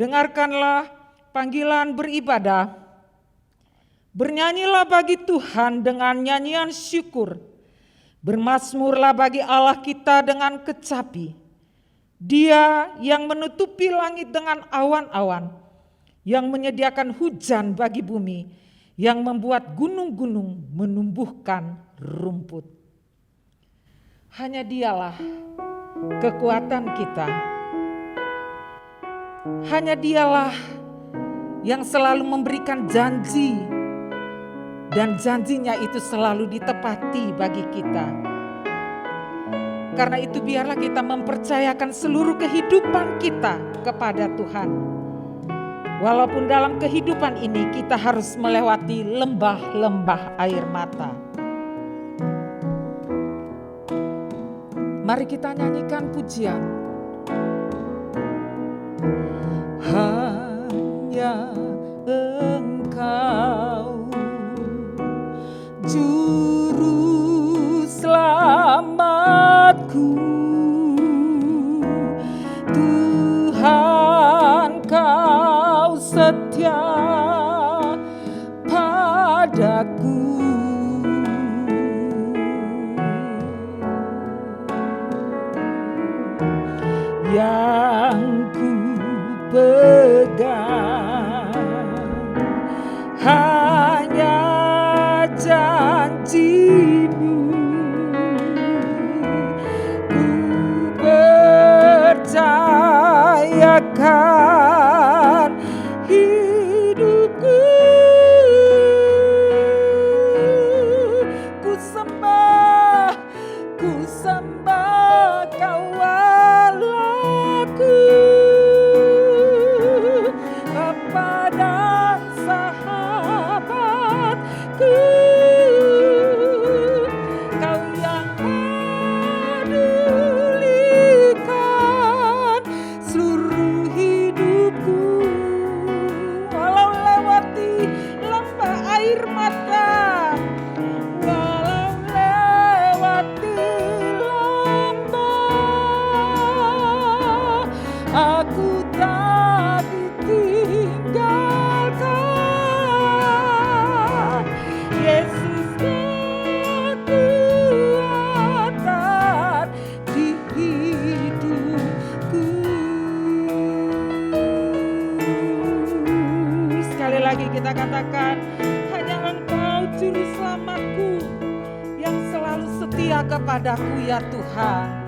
dengarkanlah panggilan beribadah. Bernyanyilah bagi Tuhan dengan nyanyian syukur. Bermazmurlah bagi Allah kita dengan kecapi. Dia yang menutupi langit dengan awan-awan, yang menyediakan hujan bagi bumi, yang membuat gunung-gunung menumbuhkan rumput. Hanya Dialah kekuatan kita. Hanya Dialah yang selalu memberikan janji, dan janjinya itu selalu ditepati bagi kita. Karena itu biarlah kita mempercayakan seluruh kehidupan kita kepada Tuhan. Walaupun dalam kehidupan ini kita harus melewati lembah-lembah air mata. Mari kita nyanyikan pujian. Hanya Engkau Juru selamatku, Tuhan Kau setia padaku. Yang ku pegang hanya janji-Mu, ku percayakan hidupku. Ku sembah Kau Allahku, kepada sahabatku. Kau yang pedulikan seluruh hidupku. Walau lewati lembah air mata, walau lewati lembah, aku tak ditinggalkan. Yesus kekuatan di hidupku. Sekali lagi kita katakan, hanya Engkau juru selamatku yang selalu setia kepadaku ya Tuhan.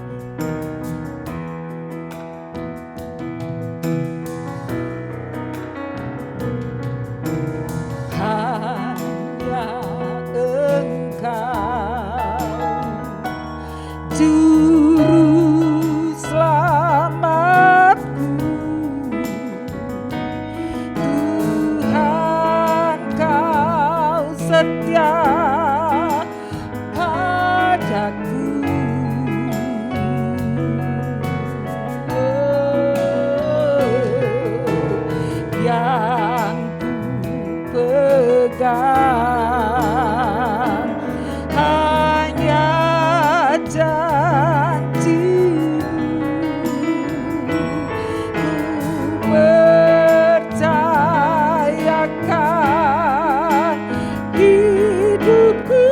Hanya Engkau juru selamatku, Tuhan Kau setia padaku. Yang ku pegang hanya janji-Mu, ku percayakan hidupku.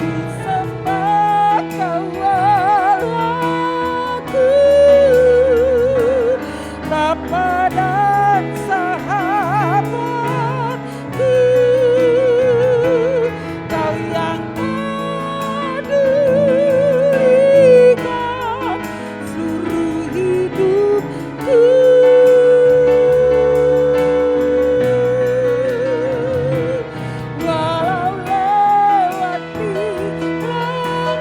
Ku sembah Kau Allahku, Bapa dan sahabatku. Kau yang pedulikan seluruh hidupku. Walau lewati lembah,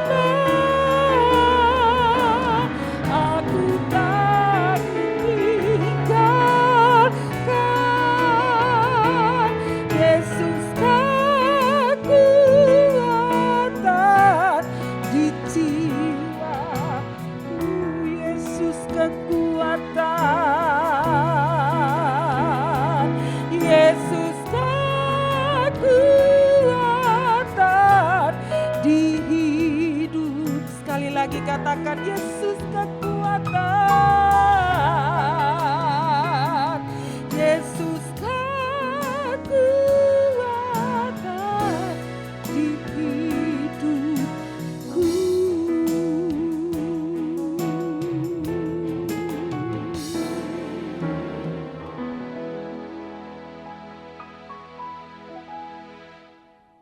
aku tak ditinggalkan. Yesus kekuatan di jiwaku. Yesus kekuatan. Yesus kekuatan di hidup. Sekali lagi kata katakan Yesus kekuatan, Yesus kekuatan di hidupku.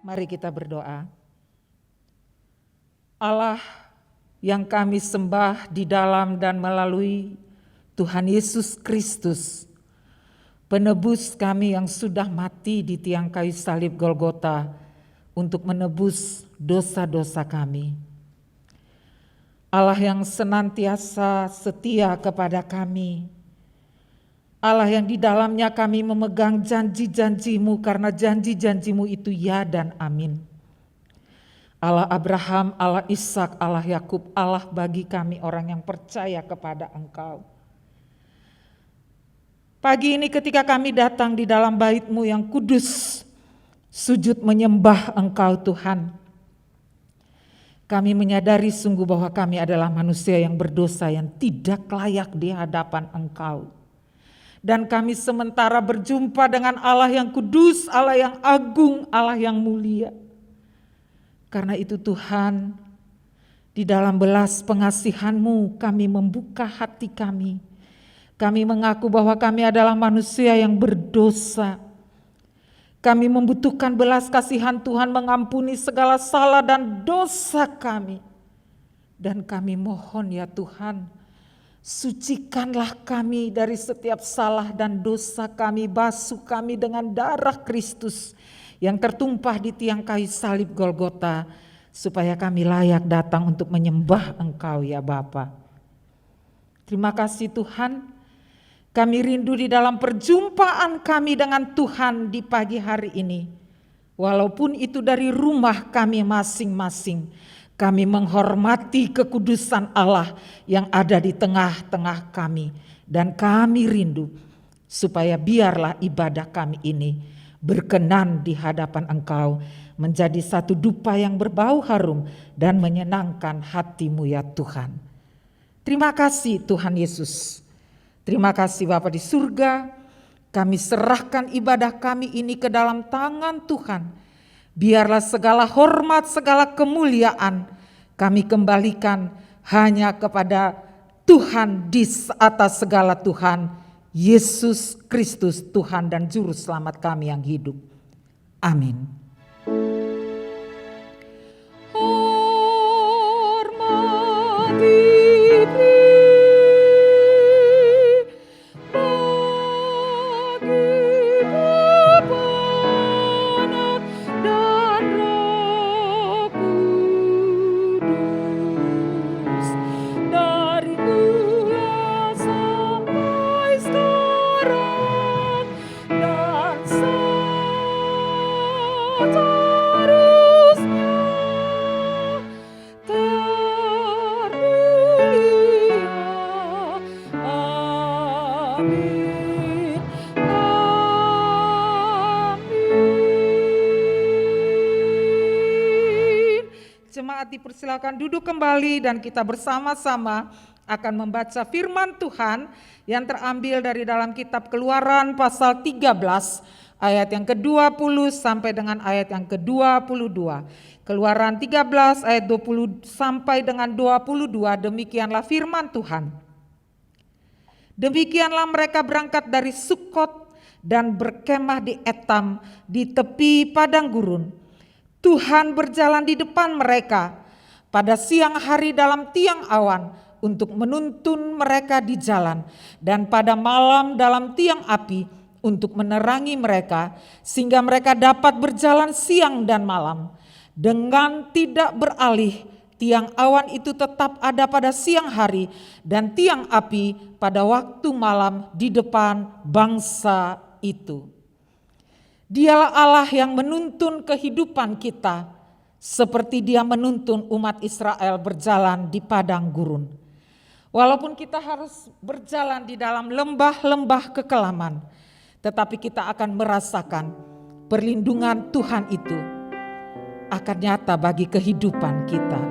Mari kita berdoa. Allah yang kami sembah di dalam dan melalui Tuhan Yesus Kristus, penebus kami yang sudah mati di tiang kayu salib Golgota untuk menebus dosa-dosa kami. Allah yang senantiasa setia kepada kami, Allah yang di dalamnya kami memegang janji-janji-Mu karena janji-janji-Mu itu ya dan amin. Allah Abraham, Allah Ishak, Allah Yakub, Allah bagi kami orang yang percaya kepada Engkau. Pagi ini ketika kami datang di dalam bait-Mu yang kudus, sujud menyembah Engkau Tuhan, kami menyadari sungguh bahwa kami adalah manusia yang berdosa yang tidak layak di hadapan Engkau. Dan kami sementara berjumpa dengan Allah yang kudus, Allah yang agung, Allah yang mulia. Karena itu Tuhan, di dalam belas pengasihan-Mu kami membuka hati kami. Kami mengaku bahwa kami adalah manusia yang berdosa. Kami membutuhkan belas kasihan Tuhan mengampuni segala salah dan dosa kami. Dan kami mohon ya Tuhan, sucikanlah kami dari setiap salah dan dosa kami, basuh kami dengan darah Kristus yang tertumpah di tiang kayu salib Golgota, supaya kami layak datang untuk menyembah Engkau ya Bapa. Terima kasih Tuhan, kami rindu di dalam perjumpaan kami dengan Tuhan di pagi hari ini. Walaupun itu dari rumah kami masing-masing, kami menghormati kekudusan Allah yang ada di tengah-tengah kami. Dan kami rindu supaya biarlah ibadah kami ini berkenan di hadapan Engkau, menjadi satu dupa yang berbau harum dan menyenangkan hati-Mu ya Tuhan. Terima kasih Tuhan Yesus. Terima kasih Bapa di surga, kami serahkan ibadah kami ini ke dalam tangan Tuhan. Biarlah segala hormat, segala kemuliaan kami kembalikan hanya kepada Tuhan di atas segala Tuhan, Yesus Kristus Tuhan dan Juru Selamat kami yang hidup. Amin. Jemaat dipersilakan duduk kembali dan kita bersama-sama akan membaca firman Tuhan yang terambil dari dalam kitab Keluaran pasal 13 ayat yang ke-20 sampai dengan ayat yang ke-22. Keluaran 13 ayat 20 sampai dengan 22, demikianlah firman Tuhan. Demikianlah mereka berangkat dari Sukot dan berkemah di Etam di tepi padang gurun. Tuhan berjalan di depan mereka pada siang hari dalam tiang awan untuk menuntun mereka di jalan, dan pada malam dalam tiang api untuk menerangi mereka, sehingga mereka dapat berjalan siang dan malam. Dengan tidak beralih, tiang awan itu tetap ada pada siang hari dan tiang api pada waktu malam di depan bangsa itu. Dialah Allah yang menuntun kehidupan kita seperti Dia menuntun umat Israel berjalan di padang gurun. Walaupun kita harus berjalan di dalam lembah-lembah kekelaman, tetapi kita akan merasakan perlindungan Tuhan itu akan nyata bagi kehidupan kita.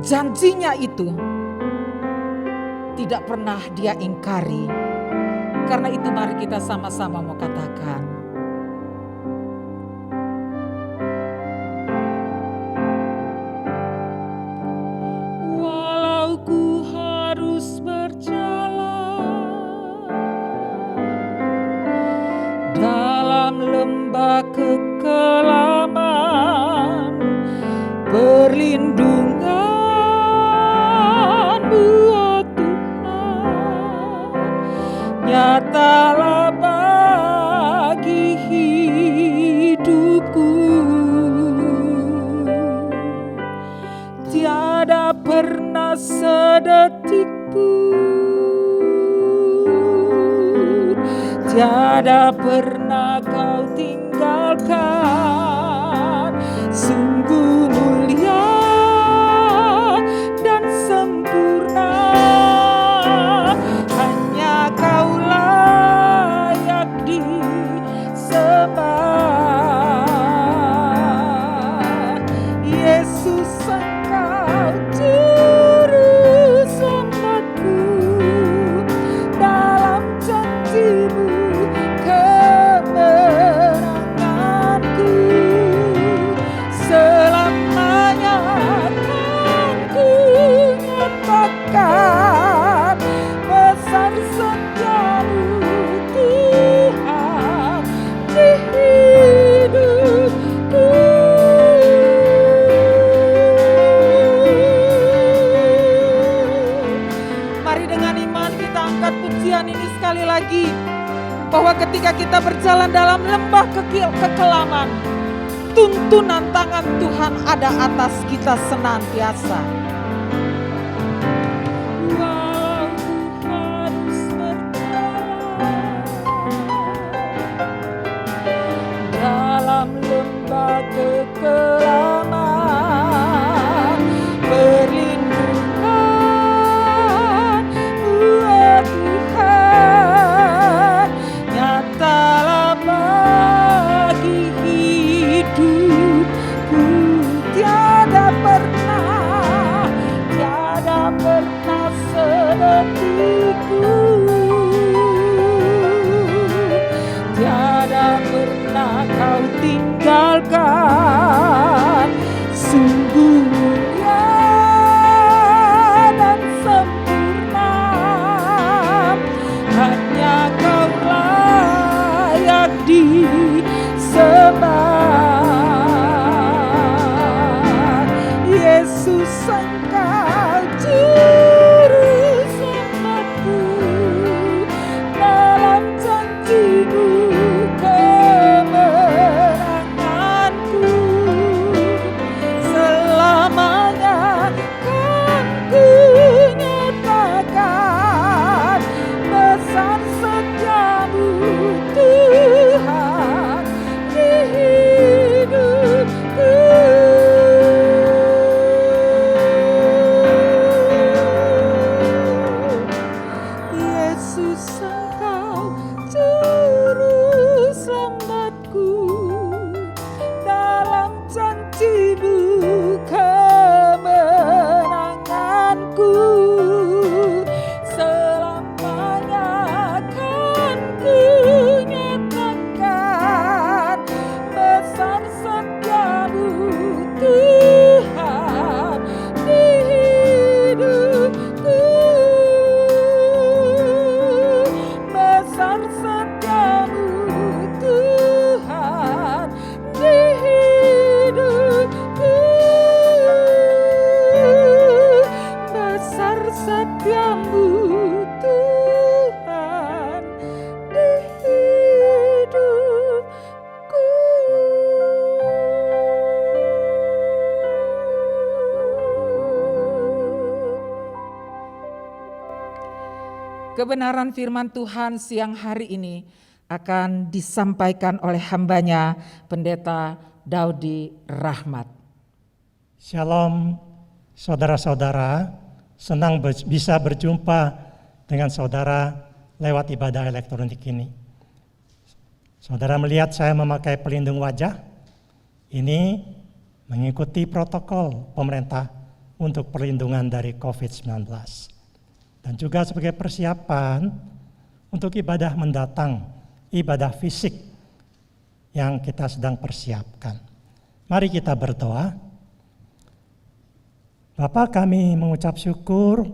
janjinya itu tidak pernah dia ingkari. Karena itu mari kita sama-sama mau katakan, walau ku harus berjalan dalam lembah kekelaman, perlindungan-Mu, oh Tuhan, nyatalah bagi hidupku. Tiada pernah sedetik pun, tiada pernah Kau tinggalkan. Sungguh mulia dan sempurna, hanya Kau layak disembah. Yesus, Engkau juru selamatku, dalam janji-Mu kemenanganku. Selamanya kan ku nyatakan pesan setia-Mu, Tuhan, di hidupku. Mari dengan iman kita angkat pujian ini sekali lagi, bahwa ketika kita berjalan dalam lembah kekelaman, tuntunan tangan Tuhan ada atas kita senantiasa. Walau ku harus berjalan dalam lembah kekelaman, perlindungan-Mu, oh Tuhan, nyatalah bagi hidupku. Tiada pernah sedetik pun, tiada pernah Kau tinggalkan. Sungguh mulia dan sempurna, hanya Kau layak disembah. Yesus, Engkau juru selamatku, dalam janji-Mu kemenanganku. Selamanya kan ku nyatakan pesan setia-Mu, Tuhan, di hidupku. Yesus, Engkau juru selamatku, dalam janji-Mu kemenanganku. Selamanya kan ku nyatakan pesan setia-Mu, Tuhan, di hidupku. Pesan setia-Mu, Tuhan, di hidupku. Besar setia-Mu, Tuhan, di hidupku. Kebenaran firman Tuhan siang hari ini akan disampaikan oleh hambanya Pendeta Daudi Rahmat. Shalom saudara-saudara, senang bisa berjumpa dengan saudara lewat ibadah elektronik ini. Saudara melihat saya memakai pelindung wajah, ini mengikuti protokol pemerintah untuk perlindungan dari COVID-19. Dan juga sebagai persiapan untuk ibadah mendatang, ibadah fisik yang kita sedang persiapkan. Mari kita berdoa. Bapa, kami mengucap syukur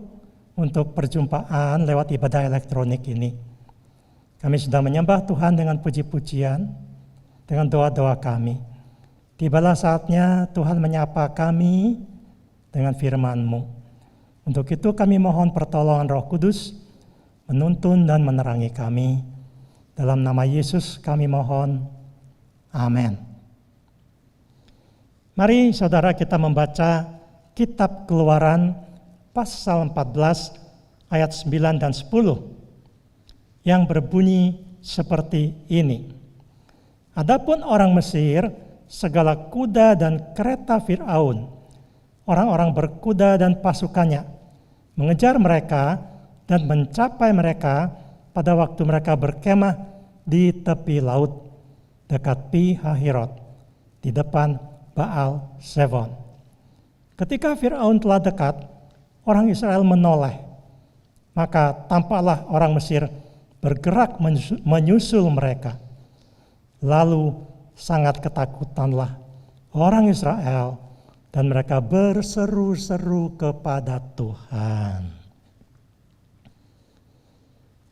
untuk perjumpaan lewat ibadah elektronik ini. Kami sudah menyembah Tuhan dengan puji-pujian, dengan doa-doa kami. Tibalah saatnya Tuhan menyapa kami dengan firman-Mu. Untuk itu kami mohon pertolongan Roh Kudus, menuntun dan menerangi kami. Dalam nama Yesus kami mohon. Amin. Mari saudara kita membaca Kitab Keluaran pasal 14 ayat 9 dan 10 yang berbunyi seperti ini. Adapun orang Mesir, segala kuda dan kereta Fir'aun, orang-orang berkuda dan pasukannya, mengejar mereka dan mencapai mereka pada waktu mereka berkemah di tepi laut dekat Pi Hahirot di depan Baal Zefon. Ketika Fir'aun telah dekat, orang Israel menoleh. Maka tampaklah orang Mesir bergerak menyusul mereka. Lalu sangat ketakutanlah orang Israel dan mereka berseru-seru kepada Tuhan.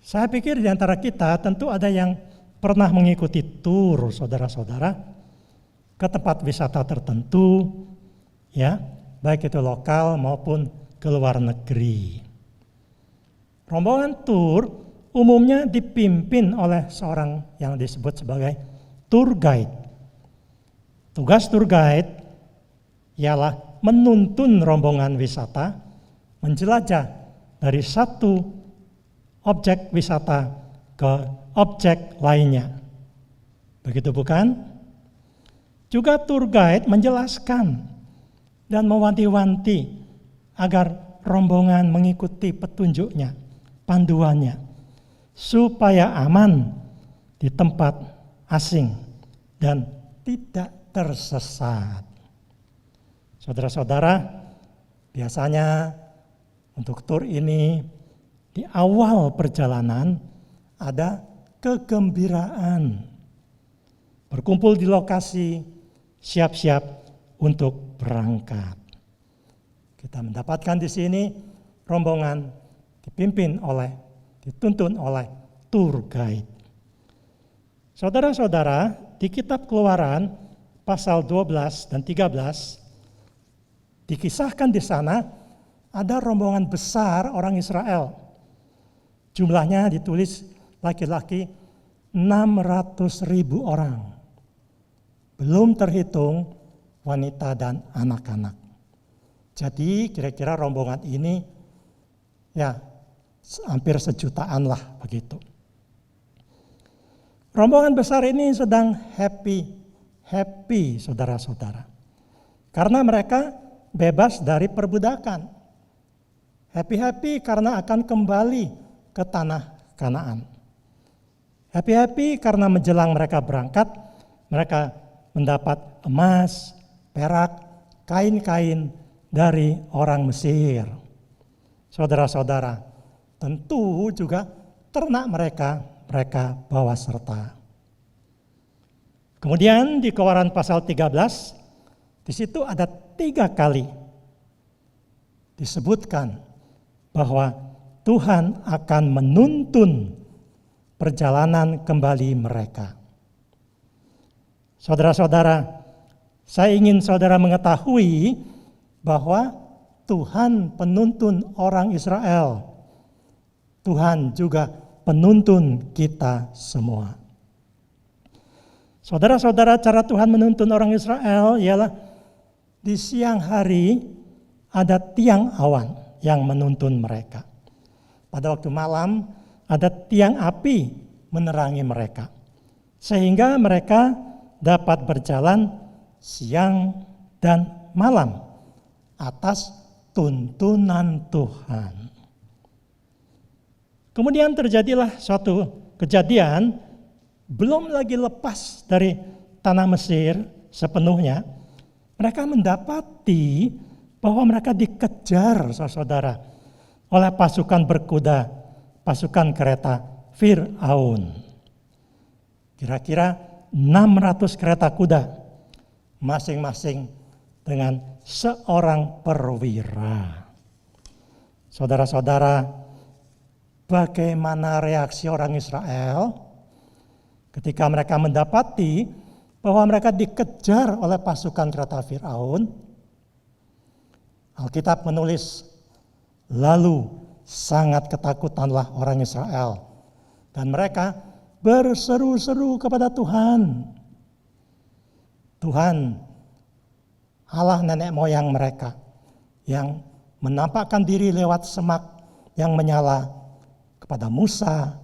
Saya pikir di antara kita tentu ada yang pernah mengikuti tur, saudara-saudara, ke tempat wisata tertentu, ya, baik itu lokal maupun ke luar negeri. Rombongan tur umumnya dipimpin oleh seorang yang disebut sebagai tour guide. Tugas tour guide ialah menuntun rombongan wisata menjelajah dari satu objek wisata ke objek lainnya. Begitu bukan? Juga tour guide menjelaskan dan mewanti-wanti agar rombongan mengikuti petunjuknya, panduannya, supaya aman di tempat asing dan tidak tersesat. Saudara-saudara, biasanya untuk tur ini di awal perjalanan ada kegembiraan. Berkumpul di lokasi, siap-siap untuk berangkat. Kita mendapatkan di sini rombongan dituntun oleh tour guide. Saudara-saudara, di kitab Keluaran pasal 12 dan 13 dikisahkan di sana ada rombongan besar orang Israel. Jumlahnya ditulis laki-laki 600.000 orang. Belum terhitung wanita dan anak-anak. Jadi kira-kira rombongan ini ya hampir sejutaan lah begitu. Rombongan besar ini sedang happy saudara-saudara. Karena mereka bebas dari perbudakan. Happy karena akan kembali ke tanah Kanaan. Happy karena menjelang mereka berangkat, mereka mendapat emas, perak, kain-kain dari orang Mesir. Saudara-saudara, tentu juga ternak mereka bawa serta. Kemudian di Keluaran pasal 13, di situ ada 3 kali disebutkan bahwa Tuhan akan menuntun perjalanan kembali mereka. Saudara-saudara, saya ingin saudara mengetahui bahwa Tuhan penuntun orang Israel. Tuhan juga penuntun kita semua. Saudara-saudara, cara Tuhan menuntun orang Israel ialah di siang hari ada tiang awan yang menuntun mereka. Pada waktu malam ada tiang api menerangi mereka. Sehingga mereka dapat berjalan siang dan malam atas tuntunan Tuhan. Kemudian terjadilah suatu kejadian, belum lagi lepas dari tanah Mesir sepenuhnya, mereka mendapati bahwa mereka dikejar, saudara, oleh pasukan berkuda, pasukan kereta Fir'aun. Kira-kira 600 kereta kuda, masing-masing dengan seorang perwira. Saudara-saudara, bagaimana reaksi orang Israel ketika mereka mendapati bahwa mereka dikejar oleh pasukan kereta Fir'aun? Alkitab menulis, lalu sangat ketakutanlah orang Israel, dan mereka berseru-seru kepada Tuhan. Tuhan, Allah nenek moyang mereka, yang menampakkan diri lewat semak yang menyala kepada Musa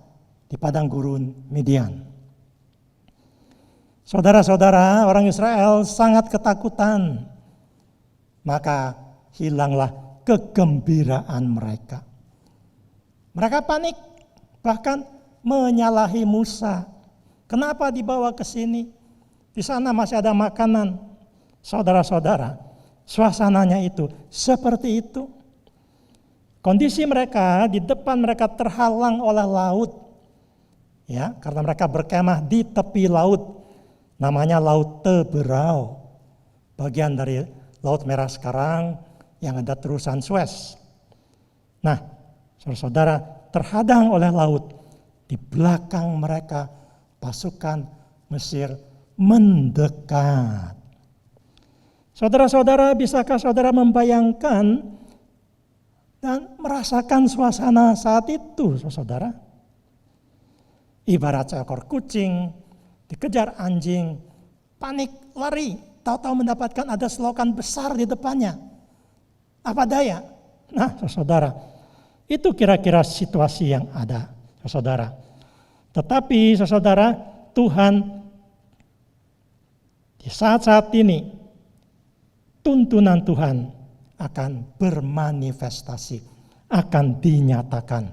di padang gurun Midian. Saudara-saudara, orang Israel sangat ketakutan, maka hilanglah kegembiraan mereka. Mereka panik, bahkan menyalahi Musa. Kenapa dibawa ke sini? Di sana masih ada makanan. Saudara-saudara, suasananya itu seperti itu. Kondisi mereka, di depan mereka terhalang oleh laut. Ya, karena mereka berkemah di tepi laut. Namanya Laut Teberau. Bagian dari Laut Merah sekarang yang ada terusan Suez. Nah, saudara-saudara, terhadang oleh laut. Di belakang mereka pasukan Mesir mendekat. Saudara-saudara, bisakah saudara membayangkan dan merasakan suasana saat itu, saudara? Ibarat seekor kucing dikejar anjing, panik, lari, tahu-tahu mendapatkan ada selokan besar di depannya. Apa daya? Nah, saudara, itu kira-kira situasi yang ada, saudara. Tetapi, saudara, Tuhan di saat-saat ini, tuntunan Tuhan akan bermanifestasi, akan dinyatakan.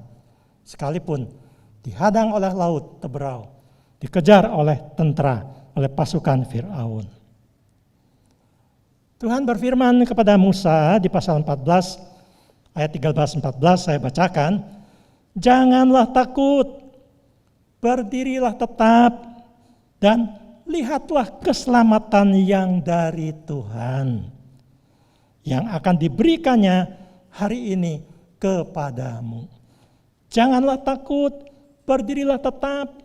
Sekalipun dihadang oleh Laut Teberau, dikejar oleh tentara, oleh pasukan Fir'aun. Tuhan berfirman kepada Musa di pasal 14, ayat 13-14 saya bacakan, janganlah takut, berdirilah tetap, dan lihatlah keselamatan yang dari Tuhan, yang akan diberikannya hari ini kepadamu. Janganlah takut, berdirilah tetap,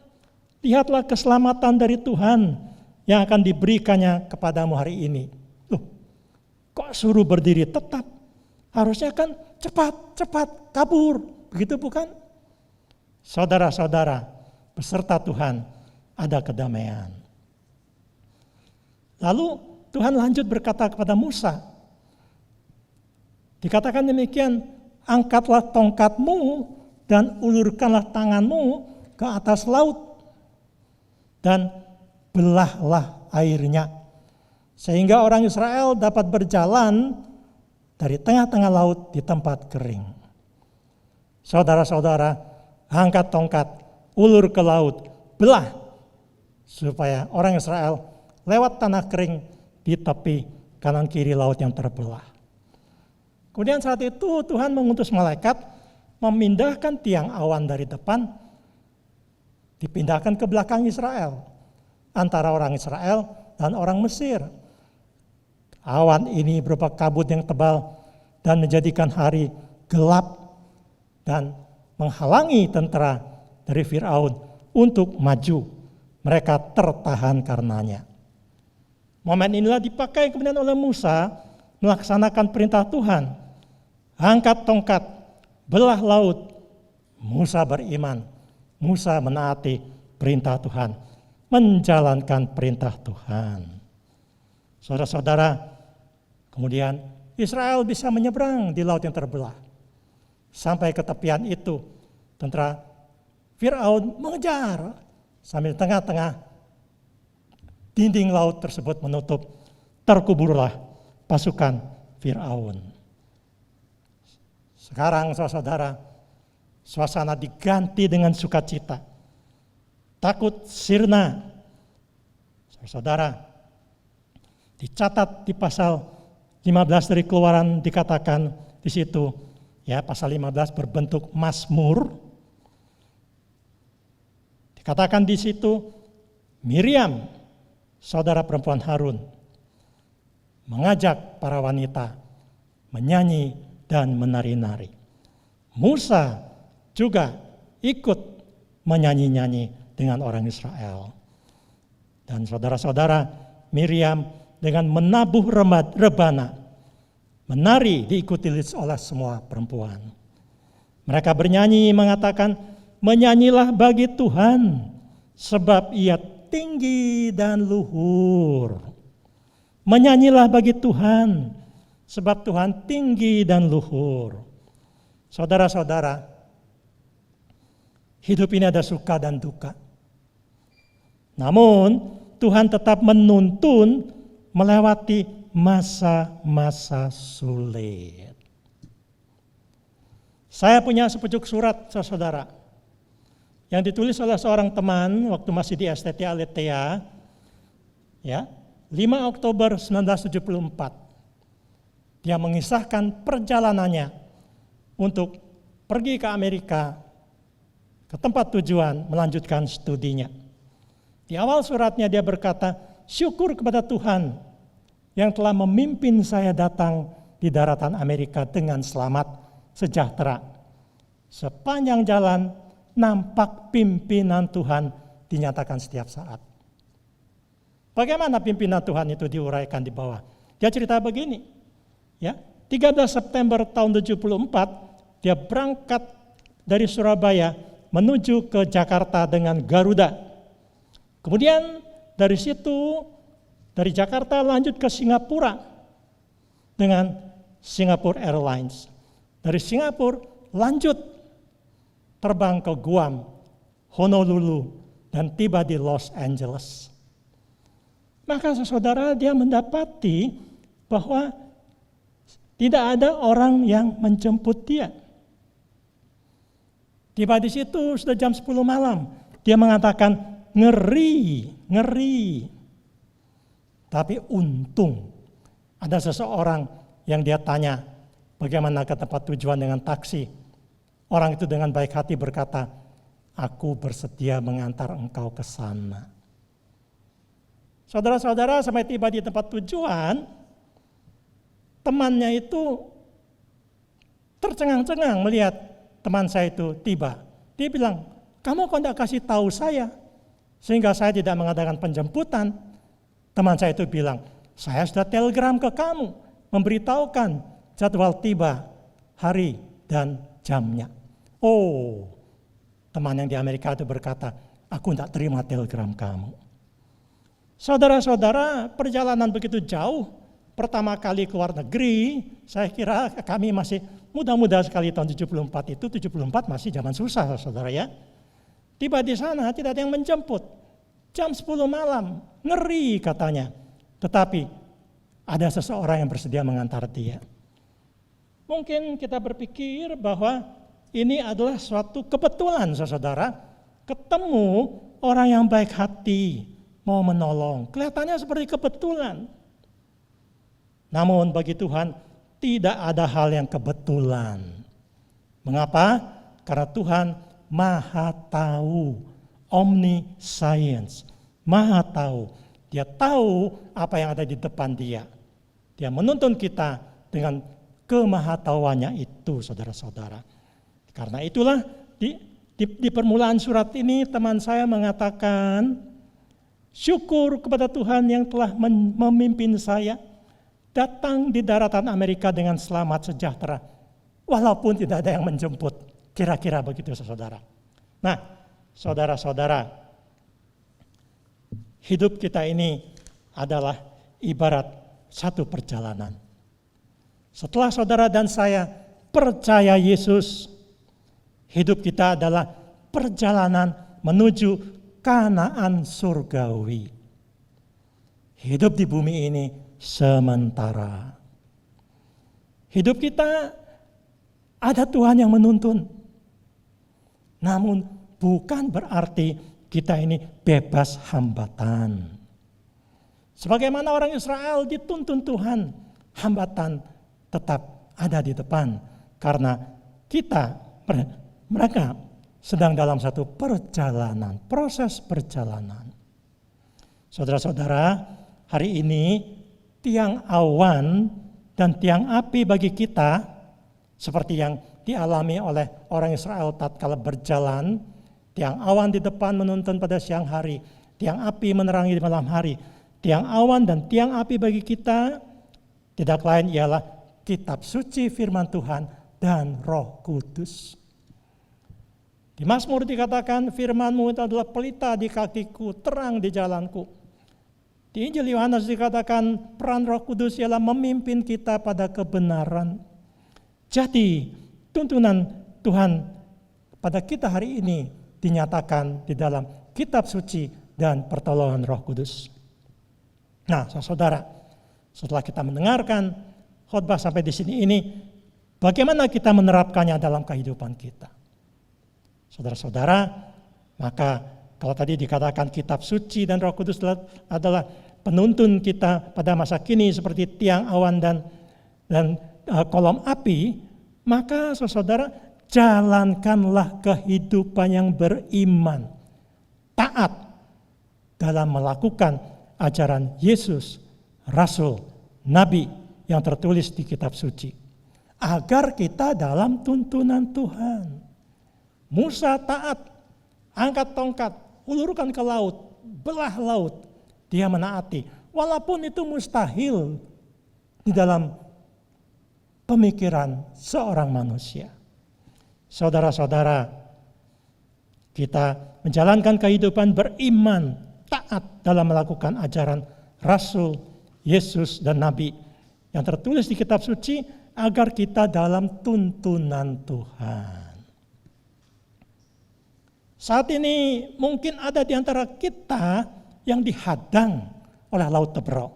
lihatlah keselamatan dari Tuhan, yang akan diberikannya kepadamu hari ini. Kok suruh berdiri tetap? Harusnya kan cepat kabur. Begitu bukan? Saudara-saudara, beserta Tuhan ada kedamaian. Lalu Tuhan lanjut berkata kepada Musa. Dikatakan demikian, angkatlah tongkatmu dan ulurkanlah tanganmu ke atas laut. Dan belahlah airnya. Sehingga orang Israel dapat berjalan dari tengah-tengah laut di tempat kering. Saudara-saudara, angkat tongkat, ulur ke laut, belah. Supaya orang Israel lewat tanah kering di tepi kanan kiri laut yang terbelah. Kemudian saat itu Tuhan mengutus malaikat memindahkan tiang awan dari depan, dipindahkan ke belakang Israel. Antara orang Israel dan orang Mesir. Awan ini berupa kabut yang tebal dan menjadikan hari gelap dan menghalangi tentara dari Fir'aun untuk maju. Mereka tertahan karenanya. Momen inilah dipakai kemudian oleh Musa melaksanakan perintah Tuhan. Angkat tongkat, belah laut. Musa beriman. Musa menaati perintah Tuhan. Menjalankan perintah Tuhan. Saudara-saudara, kemudian Israel bisa menyeberang di laut yang terbelah. Sampai ke tepian itu, tentara Fir'aun mengejar. Sambil tengah-tengah dinding laut tersebut menutup, terkuburlah pasukan Fir'aun. Sekarang saudara-saudara, suasana diganti dengan sukacita. Takut sirna. Saudara, dicatat di pasal 15 dari Keluaran dikatakan di situ, ya, pasal 15 berbentuk Mazmur. Dikatakan di situ, Miriam, saudara perempuan Harun, mengajak para wanita menyanyi dan menari-nari. Musa juga ikut menyanyi-nyanyi dengan orang Israel. Dan saudara-saudara, Miriam dengan menabuh rebana, menari diikuti oleh semua perempuan. Mereka bernyanyi mengatakan, menyanyilah bagi Tuhan, sebab Ia tinggi dan luhur. Menyanyilah bagi Tuhan, sebab Tuhan tinggi dan luhur. Saudara-saudara, hidup ini ada suka dan duka. Namun, Tuhan tetap menuntun melewati masa-masa sulit. Saya punya sepucuk surat, saudara, yang ditulis oleh seorang teman waktu masih di STT Aletheia, ya, 5 Oktober 1974. Dia mengisahkan perjalanannya untuk pergi ke Amerika, ke tempat tujuan melanjutkan studinya. Di awal suratnya dia berkata, syukur kepada Tuhan yang telah memimpin saya datang di daratan Amerika dengan selamat, sejahtera. Sepanjang jalan nampak pimpinan Tuhan dinyatakan setiap saat. Bagaimana pimpinan Tuhan itu diuraikan di bawah? Dia cerita begini, ya, 13 September tahun 74 dia berangkat dari Surabaya menuju ke Jakarta dengan Garuda. Kemudian dari situ, dari Jakarta lanjut ke Singapura dengan Singapore Airlines. Dari Singapura lanjut terbang ke Guam, Honolulu, dan tiba di Los Angeles. Maka saudara, dia mendapati bahwa tidak ada orang yang menjemput dia. Tiba di situ sudah jam 10 malam. Dia mengatakan, ngeri. Tapi untung ada seseorang yang dia tanya bagaimana ke tempat tujuan dengan taksi. Orang itu dengan baik hati berkata, aku bersedia mengantar engkau ke sana. Saudara-saudara, sampai tiba di tempat tujuan, temannya itu tercengang-cengang melihat teman saya itu tiba. Dia bilang, kamu kok tidak kasih tahu saya? Sehingga saya tidak mengadakan penjemputan. Teman saya itu bilang, saya sudah telegram ke kamu, memberitahukan jadwal tiba, hari dan jamnya. Oh, teman yang di Amerika itu berkata, aku tidak terima telegram kamu. Saudara-saudara, perjalanan begitu jauh, pertama kali keluar negeri, saya kira kami masih muda-muda sekali tahun 74 itu, 74 masih zaman susah, saudara ya. Tiba di sana tidak ada yang menjemput. Jam 10 malam, ngeri katanya. Tetapi ada seseorang yang bersedia mengantar dia. Mungkin kita berpikir bahwa ini adalah suatu kebetulan, saudara. Ketemu orang yang baik hati, mau menolong. Kelihatannya seperti kebetulan. Namun bagi Tuhan tidak ada hal yang kebetulan. Mengapa? Karena Tuhan Maha tahu, omniscience, Maha tahu. Dia tahu apa yang ada di depan dia. Dia menuntun kita dengan kemahatauannya itu, saudara-saudara. Karena itulah di permulaan surat ini teman saya mengatakan, syukur kepada Tuhan yang telah memimpin saya datang di daratan Amerika dengan selamat sejahtera, walaupun tidak ada yang menjemput. Kira-kira begitu, saudara. Nah, saudara-saudara, hidup kita ini adalah ibarat satu perjalanan. Setelah saudara dan saya percaya Yesus, hidup kita adalah perjalanan menuju Kanaan surgawi. Hidup di bumi ini sementara. Hidup kita ada Tuhan yang menuntun. Namun bukan berarti kita ini bebas hambatan. Sebagaimana orang Israel dituntun Tuhan hambatan tetap ada di depan karena mereka sedang dalam satu perjalanan, proses perjalanan. Saudara-saudara, hari ini tiang awan dan tiang api bagi kita seperti yang dialami oleh orang Israel tatkala berjalan, tiang awan di depan menuntun pada siang hari, tiang api menerangi di malam hari. Tiang awan dan tiang api bagi kita tidak lain ialah kitab suci firman Tuhan dan Roh Kudus. Di Mazmur dikatakan, firman-Mu itu adalah pelita di kakiku, terang di jalanku. Di Injil Yohanes dikatakan, peran Roh Kudus ialah memimpin kita pada kebenaran. Jadi, tuntunan Tuhan pada kita hari ini dinyatakan di dalam kitab suci dan pertolongan Roh Kudus. Nah, saudara, setelah kita mendengarkan khotbah sampai di sini ini, bagaimana kita menerapkannya dalam kehidupan kita? Saudara-saudara, maka kalau tadi dikatakan kitab suci dan Roh Kudus adalah penuntun kita pada masa kini seperti tiang awan dan kolom api, maka saudara, jalankanlah kehidupan yang beriman, taat dalam melakukan ajaran Yesus, Rasul, Nabi yang tertulis di kitab suci, agar kita dalam tuntunan Tuhan. Musa taat, angkat tongkat, ulurkan ke laut, belah laut, dia menaati. Walaupun itu mustahil di dalam pemikiran seorang manusia. Saudara-saudara, kita menjalankan kehidupan beriman, taat dalam melakukan ajaran Rasul, Yesus, dan Nabi yang tertulis di kitab suci agar kita dalam tuntunan Tuhan. Saat ini mungkin ada di antara kita yang dihadang oleh Laut Teberau.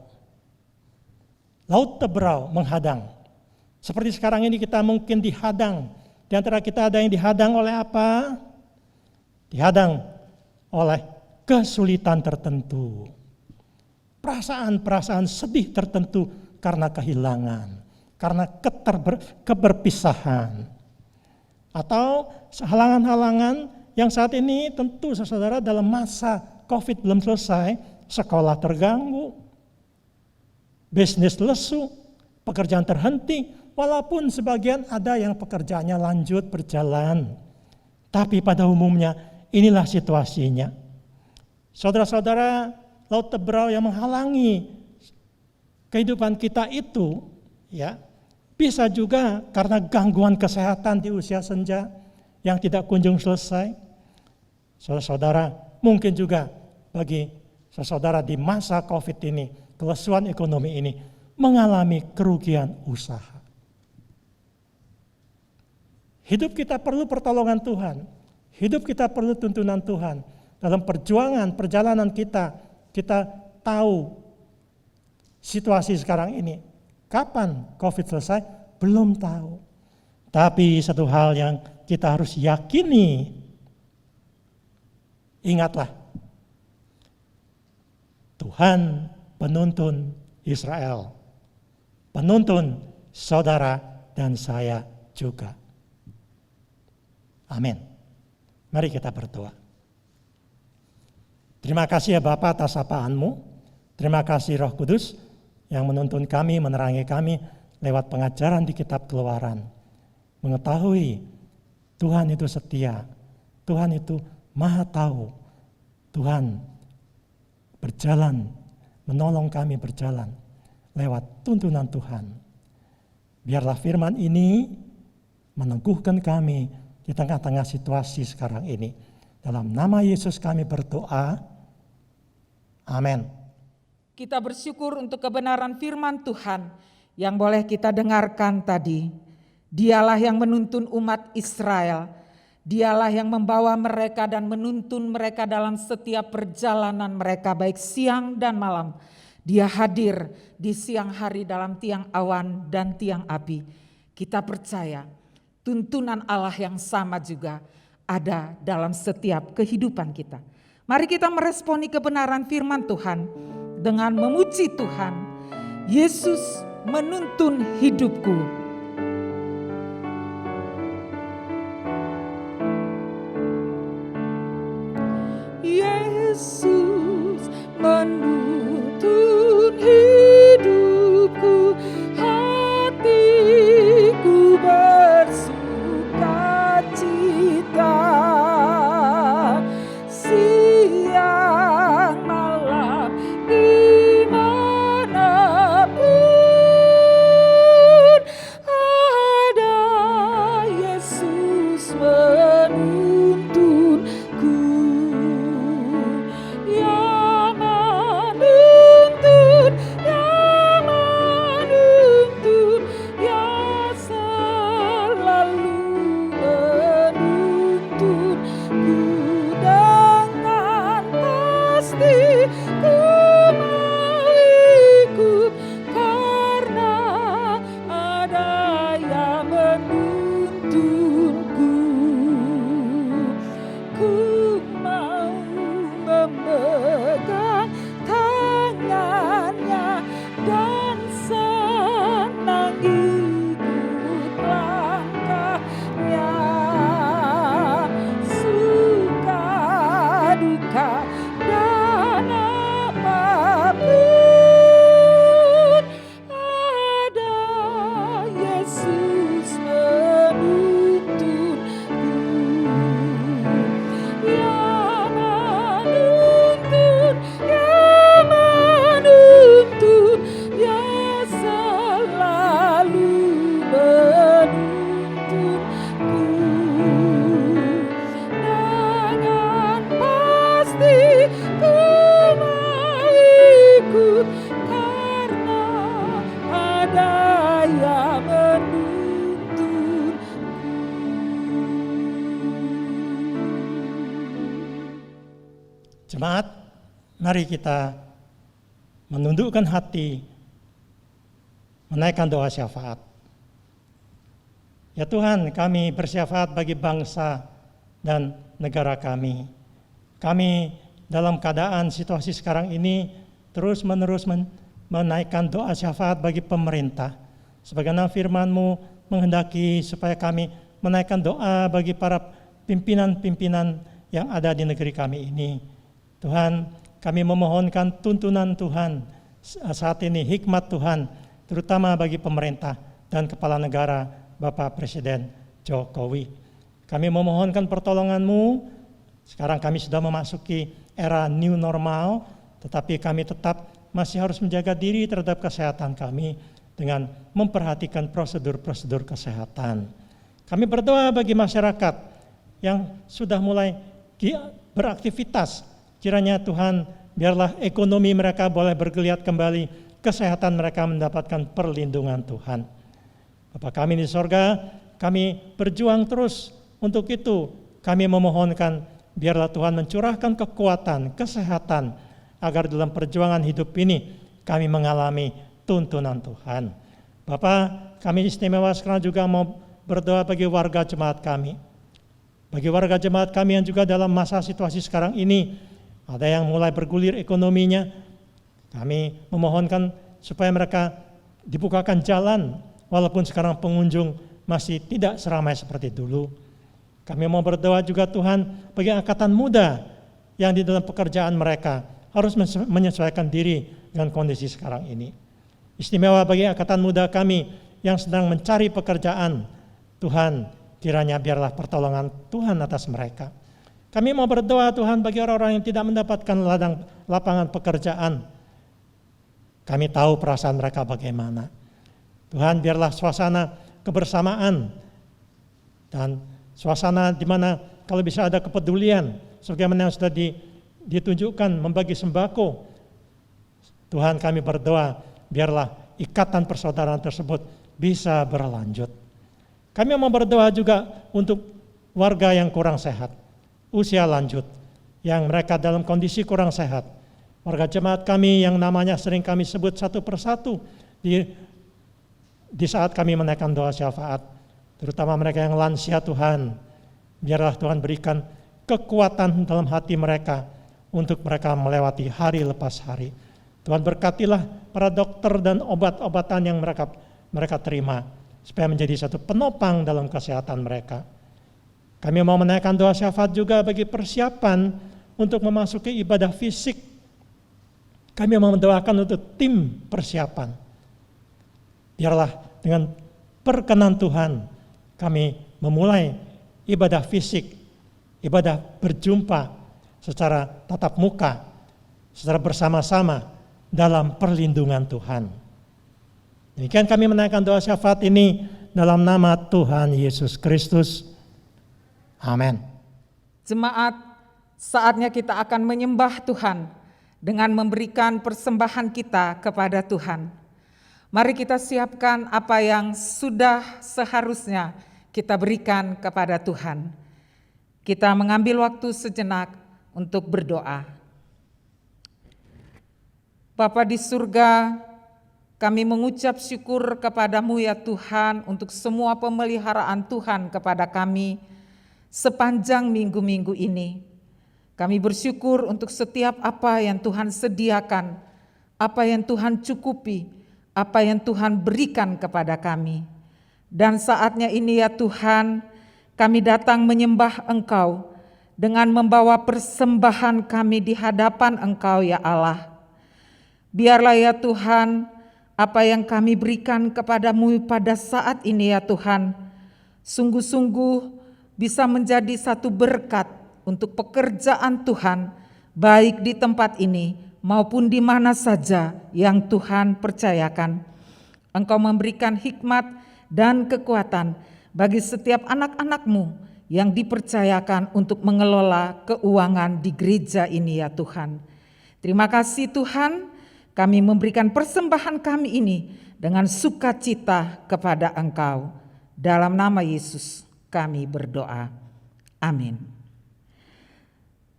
Laut Teberau menghadang. Seperti sekarang ini kita mungkin dihadang. Di antara kita ada yang dihadang oleh apa? Dihadang oleh kesulitan tertentu. Perasaan-perasaan sedih tertentu karena kehilangan. Karena keberpisahan. Atau halangan-halangan yang saat ini tentu saudara dalam masa COVID belum selesai, sekolah terganggu, bisnis lesu, pekerjaan terhenti, walaupun sebagian ada yang pekerjaannya lanjut berjalan. Tapi pada umumnya inilah situasinya. Saudara-saudara, Laut Teberau yang menghalangi kehidupan kita itu, ya, bisa juga karena gangguan kesehatan di usia senja yang tidak kunjung selesai. Saudara-saudara, mungkin juga bagi saudara di masa COVID ini, kelesuan ekonomi ini, mengalami kerugian usaha. Hidup kita perlu pertolongan Tuhan. Hidup kita perlu tuntunan Tuhan. Dalam perjalanan kita tahu situasi sekarang ini. Kapan COVID selesai? Belum tahu. Tapi satu hal yang kita harus yakini, ingatlah, Tuhan penuntun Israel, penuntun saudara dan saya juga. Amin. Mari kita berdoa. Terima kasih ya Bapa atas sapaan-Mu. Terima kasih Roh Kudus yang menuntun kami, menerangi kami lewat pengajaran di kitab Keluaran. Mengetahui Tuhan itu setia, Tuhan itu Maha tahu, Tuhan berjalan, menolong kami berjalan lewat tuntunan Tuhan. Biarlah firman ini meneguhkan kami di tengah-tengah situasi sekarang ini. Dalam nama Yesus kami berdoa, amin. Kita bersyukur untuk kebenaran firman Tuhan yang boleh kita dengarkan tadi. Dialah yang menuntun umat Israel. Dialah yang membawa mereka dan menuntun mereka dalam setiap perjalanan mereka baik siang dan malam. Dia hadir di siang hari dalam tiang awan dan tiang api. Kita percaya tuntunan Allah yang sama juga ada dalam setiap kehidupan kita. Mari kita meresponi kebenaran firman Tuhan dengan memuji Tuhan. Yesus menuntun hidupku. Yesus menuntun hidupku, hatiku bersuka cita. Siang malam dimanapun ada Yesus menuntunku. Yang menuntun, yang menuntun, yang selalu menuntunku. Dengan pasti ku mau ikut, karena ada yang menuntunku. Ku mau memegang tangannya dan senang ikut langkahnya. Suka duka dan apapun, ada Yesus menuntunku. Yang menuntun, yang menuntun, yang selalu menuntunku. Dengan pasti ku mau ikut, karena ada yang menuntunku. Jemaat, mari kita menundukkan hati, menaikkan doa syafaat. Ya Tuhan, kami bersyafaat bagi bangsa dan negara kami. Kami dalam keadaan situasi sekarang ini terus-menerus menaikkan doa syafaat bagi pemerintah. Sebagaimana firman-Mu menghendaki supaya kami menaikkan doa bagi para pimpinan-pimpinan yang ada di negeri kami ini. Tuhan, kami memohonkan tuntunan Tuhan saat ini, hikmat Tuhan, terutama bagi pemerintah dan kepala negara Bapak Presiden Jokowi. Kami memohonkan pertolongan-Mu. Sekarang kami sudah memasuki era new normal, tetapi kami tetap masih harus menjaga diri terhadap kesehatan kami dengan memperhatikan prosedur-prosedur kesehatan. Kami berdoa bagi masyarakat yang sudah mulai beraktivitas. Kiranya Tuhan, biarlah ekonomi mereka boleh bergeliat kembali, kesehatan mereka mendapatkan perlindungan Tuhan. Bapa kami di sorga, kami berjuang terus untuk itu. Kami memohonkan, biarlah Tuhan mencurahkan kekuatan, kesehatan, agar dalam perjuangan hidup ini kami mengalami tuntunan Tuhan. Bapa, kami istimewa sekarang juga mau berdoa bagi warga jemaat kami. Bagi warga jemaat kami yang juga dalam masa situasi sekarang ini, ada yang mulai bergulir ekonominya, kami memohonkan supaya mereka dibukakan jalan, walaupun sekarang pengunjung masih tidak seramai seperti dulu. Kami mau berdoa juga Tuhan bagi angkatan muda yang di dalam pekerjaan mereka harus menyesuaikan diri dengan kondisi sekarang ini. Istimewa bagi angkatan muda kami yang sedang mencari pekerjaan, Tuhan, kiranya biarlah pertolongan Tuhan atas mereka. Kami mau berdoa Tuhan bagi orang-orang yang tidak mendapatkan lapangan pekerjaan. Kami tahu perasaan mereka bagaimana. Tuhan, biarlah suasana kebersamaan dan suasana di mana kalau bisa ada kepedulian, sebagaimana yang sudah ditunjukkan membagi sembako. Tuhan, kami berdoa, biarlah ikatan persaudaraan tersebut bisa berlanjut. Kami mau berdoa juga untuk warga yang kurang sehat, usia lanjut, yang mereka dalam kondisi kurang sehat. Warga jemaat kami yang namanya sering kami sebut satu persatu di saat kami menaikkan doa syafaat, terutama mereka yang lansia Tuhan, biarlah Tuhan berikan kekuatan dalam hati mereka untuk mereka melewati hari lepas hari. Tuhan berkatilah para dokter dan obat-obatan yang mereka terima, supaya menjadi satu penopang dalam kesehatan mereka. Kami mau menaikkan doa syafaat juga bagi persiapan untuk memasuki ibadah fisik. Kami mau mendoakan untuk tim persiapan. Biarlah dengan perkenan Tuhan kami memulai ibadah fisik, ibadah berjumpa secara tatap muka, secara bersama-sama dalam perlindungan Tuhan. Demikian kami menaikkan doa syafaat ini dalam nama Tuhan Yesus Kristus. Amin. Jemaat, saatnya kita akan menyembah Tuhan dengan memberikan persembahan kita kepada Tuhan. Mari kita siapkan apa yang sudah seharusnya kita berikan kepada Tuhan. Kita mengambil waktu sejenak untuk berdoa. Bapa di surga, kami mengucap syukur kepada-Mu ya Tuhan untuk semua pemeliharaan Tuhan kepada kami sepanjang minggu-minggu ini. Kami bersyukur untuk setiap apa yang Tuhan sediakan, apa yang Tuhan cukupi, apa yang Tuhan berikan kepada kami. Dan saatnya ini ya Tuhan, kami datang menyembah Engkau dengan membawa persembahan kami di hadapan Engkau ya Allah. Biarlah ya Tuhan, apa yang kami berikan kepada-Mu pada saat ini ya Tuhan, sungguh-sungguh bisa menjadi satu berkat untuk pekerjaan Tuhan, baik di tempat ini maupun di mana saja yang Tuhan percayakan. Engkau memberikan hikmat dan kekuatan bagi setiap anak-anak-Mu yang dipercayakan untuk mengelola keuangan di gereja ini ya Tuhan. Terima kasih Tuhan, kami memberikan persembahan kami ini dengan sukacita kepada Engkau. Dalam nama Yesus kami berdoa. Amin.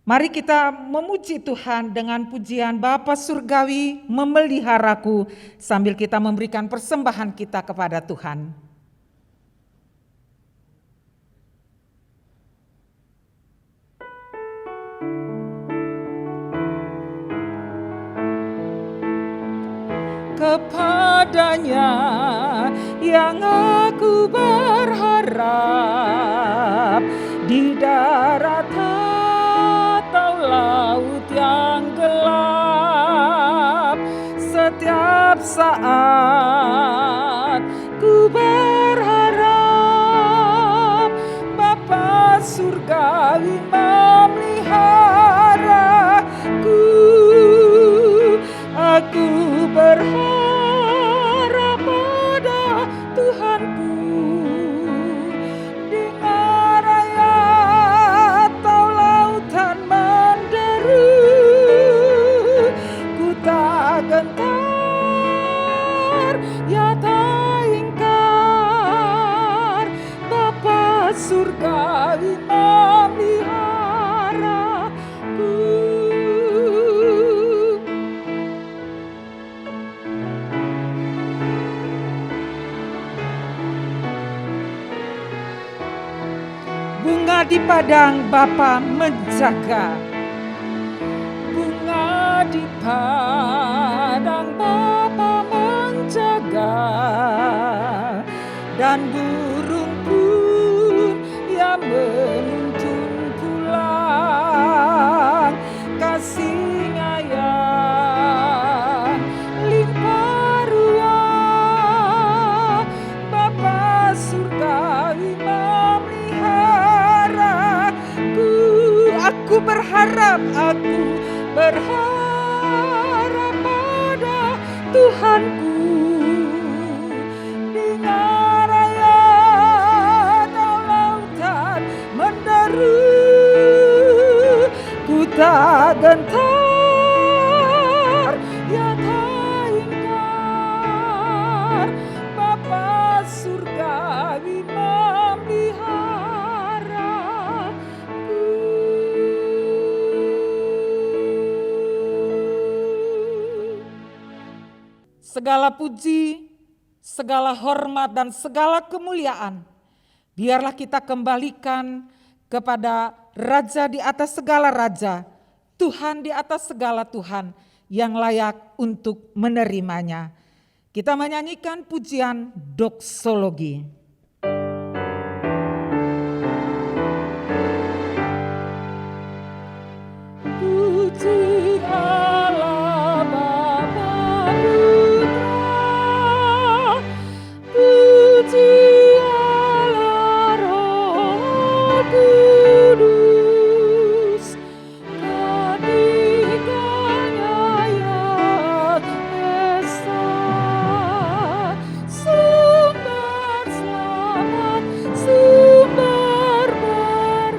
Mari kita memuji Tuhan dengan pujian Bapa Surgawi memeliharaku sambil kita memberikan persembahan kita kepada Tuhan. Kepadanya yang aku berharap, di darat atau laut yang gelap, setiap saat ku berharap Bapa Surgawi memeliharaku. Aku berharap pada Tuhanku, dengar ayat atau lautan menderu, ku tak gentar, ya tak ingkar, Bapa Surgawi memeliharaku. Bunga di padang Bapa menjaga, bunga di padang Bapa menjaga, dan burung pun yang menuntun pulang kasih-Nya yang limpah ruah. Bapa Surgawi aku berharap pada Tuhanku, dengar ayat atau lautan menderu, ku tak gentar, ya tak ingkar, Bapa Surgawi segala puji, segala hormat, dan segala kemuliaan biarlah kita kembalikan kepada Raja di atas segala raja, Tuhan di atas segala Tuhan, yang layak untuk menerimanya. Kita menyanyikan pujian doksologi. Puji Allah Bapa Putra, puji Allah Roh Kudus, ketiganya yang esa, sumber selamat, sumber berkat.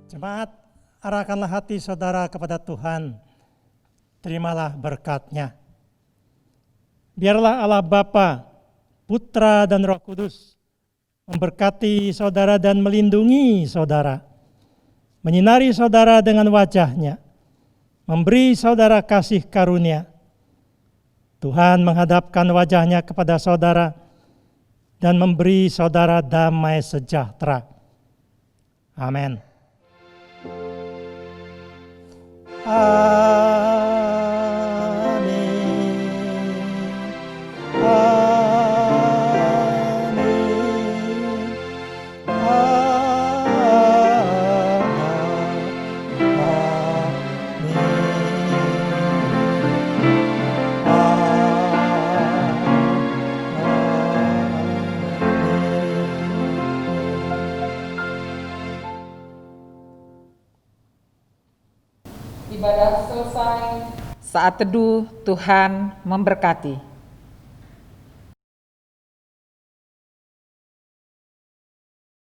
Jemaat, arahkanlah hati saudara kepada Tuhan. Terimalah berkat-Nya. Biarlah Allah Bapa, Putra dan Roh Kudus memberkati saudara dan melindungi saudara, menyinari saudara dengan wajah-Nya, memberi saudara kasih karunia. Tuhan menghadapkan wajah-Nya kepada saudara dan memberi saudara damai sejahtera. Amin. Ibadah selesai. Saat teduh, Tuhan memberkati.